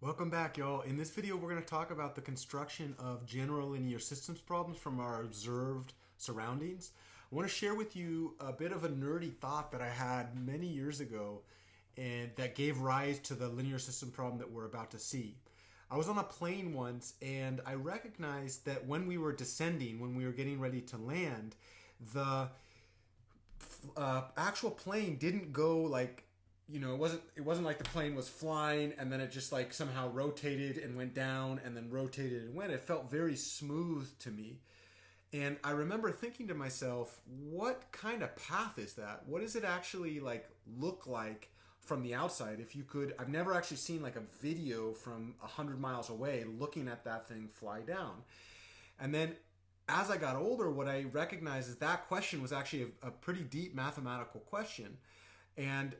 Welcome back, y'all. In this video, we're going to talk about the construction of general linear systems problems from our observed surroundings. I want to share with you a bit of a nerdy thought that I had many years ago and that gave rise to the linear system problem that we're about to see. I was on a plane once and I recognized that when we were descending, when we were getting ready to land, the actual plane didn't go like, it wasn't like the plane was flying and then it just like somehow rotated and went down and then rotated and went. It felt very smooth to me. And I remember thinking to myself, what kind of path is that? What does it actually like look like from the outside? If you could, I've never actually seen like a video from 100 miles away looking at that thing fly down. And then as I got older, what I recognized is that question was actually a pretty deep mathematical question. And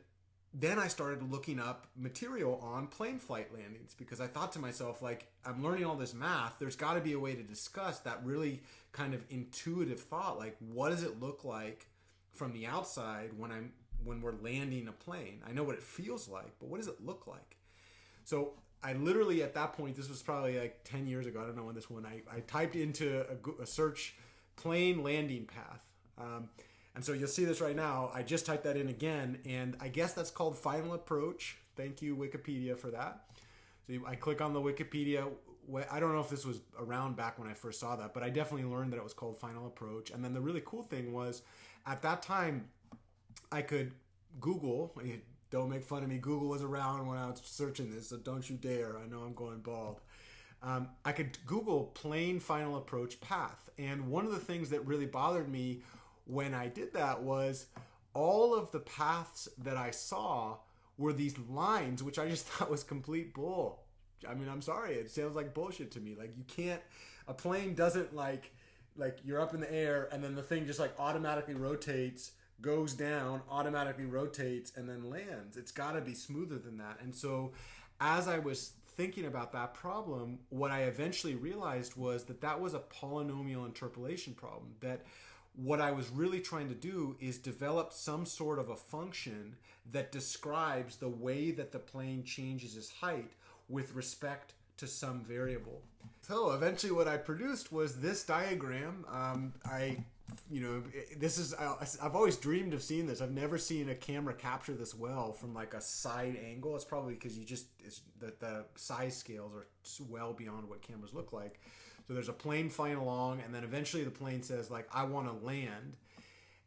then I started looking up material on plane flight landings because I thought to myself, like, I'm learning all this math. There's got to be a way to discuss that really kind of intuitive thought. Like, what does it look like from the outside when we're landing a plane? I know what it feels like, but what does it look like? So I literally, at that point, this was probably like 10 years ago. I don't know when this one, I typed into a search plane landing path. And so you'll see this right now. I just typed that in again, and I guess that's called final approach. Thank you, Wikipedia, for that. So I click on the Wikipedia. I don't know if this was around back when I first saw that, but I definitely learned that it was called final approach. And then the really cool thing was, at that time, I could Google. Don't make fun of me. Google was around when I was searching this, so don't you dare. I know I'm going bald. I could Google plane final approach path. And one of the things that really bothered me when I did that was all of the paths that I saw were these lines, which I just thought was complete bull. I mean, I'm sorry, it sounds like bullshit to me. Like, you can't, a plane doesn't like you're up in the air and then the thing just like automatically rotates, goes down, automatically rotates, and then lands. It's got to be smoother than that. And so as I was thinking about that problem, what I eventually realized was that that was a polynomial interpolation problem. That what I was really trying to do is develop some sort of a function that describes the way that the plane changes its height with respect to some variable. So eventually what I produced was this diagram. This is, I've always dreamed of seeing this. I've never seen a camera capture this well from like a side angle. It's probably because the size scales are well beyond what cameras look like. So there's a plane flying along, and then eventually the plane says, like, I want to land.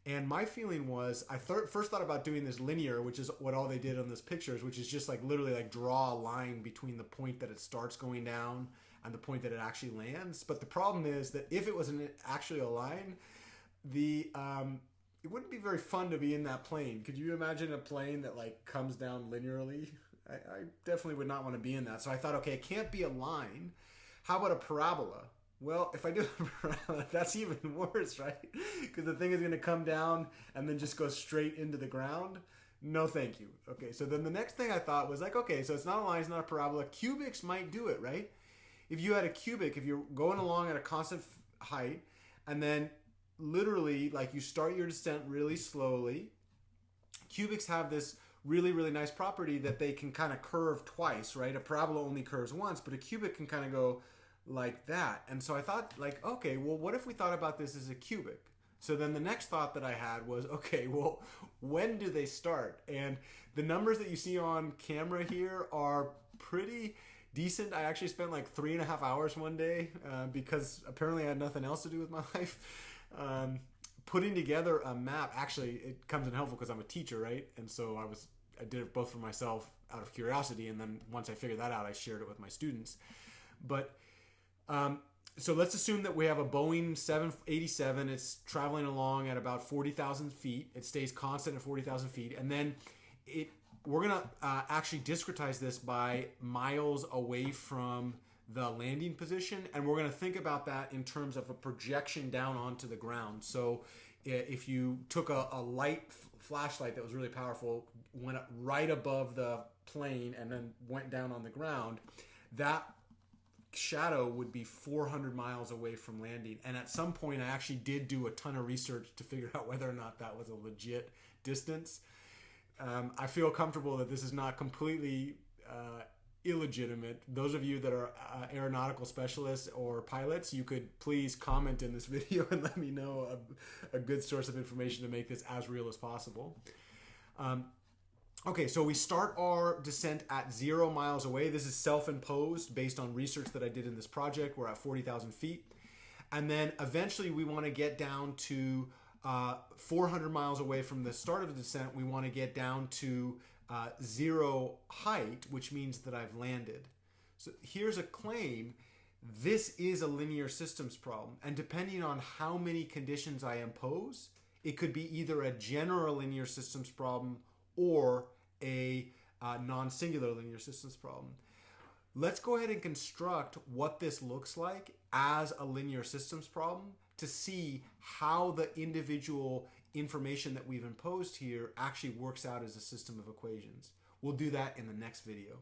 And my feeling was, I first thought about doing this linear, which is what all they did on this pictures, which is just like literally like draw a line between the point that it starts going down and the point that it actually lands. But the problem is that if it wasn't actually a line, it wouldn't be very fun to be in that plane. Could you imagine a plane that like comes down linearly? I definitely would not want to be in that. So I thought, okay, it can't be a line. How about a parabola? Well, if I do a parabola, that's even worse, right? Because the thing is going to come down and then just go straight into the ground. No, thank you. Okay, so then the next thing I thought was like, okay, so it's not a line, it's not a parabola. Cubics might do it, right? If you had a cubic, if you're going along at a constant height, and then literally, like, you start your descent really slowly, cubics have this really, really nice property that they can kind of curve twice, right? A parabola only curves once, but a cubic can kind of go like that. And so I thought, like, okay, well, what if we thought about this as a cubic? So then the next thought that I had was, okay, well, when do they start? And the numbers that you see on camera here are pretty decent. I actually spent like 3.5 hours one day because apparently I had nothing else to do with my life. Putting together a map. Actually, it comes in helpful because I'm a teacher, right? And so I did it both for myself out of curiosity, and then once I figured that out, I shared it with my students. But so let's assume that we have a Boeing 787. It's traveling along at about 40,000 feet. It stays constant at 40,000 feet. And then we're going to actually discretize this by miles away from the landing position. And we're going to think about that in terms of a projection down onto the ground. So if you took a light flashlight that was really powerful, went up right above the plane and then went down on the ground, that shadow would be 400 miles away from landing. And at some point, I actually did do a ton of research to figure out whether or not that was a legit distance. I feel comfortable that this is not completely illegitimate. Those of you that are aeronautical specialists or pilots, you could please comment in this video and let me know a good source of information to make this as real as possible. Okay, so we start our descent at 0 miles away. This is self-imposed based on research that I did in this project. We're at 40,000 feet. And then eventually we want to get down to 400 miles away from the start of the descent. We want to get down to 0 height, which means that I've landed. So here's a claim. This is a linear systems problem. And depending on how many conditions I impose, it could be either a general linear systems problem or a non-singular linear systems problem. Let's go ahead and construct what this looks like as a linear systems problem to see how the individual information that we've imposed here actually works out as a system of equations. We'll do that in the next video.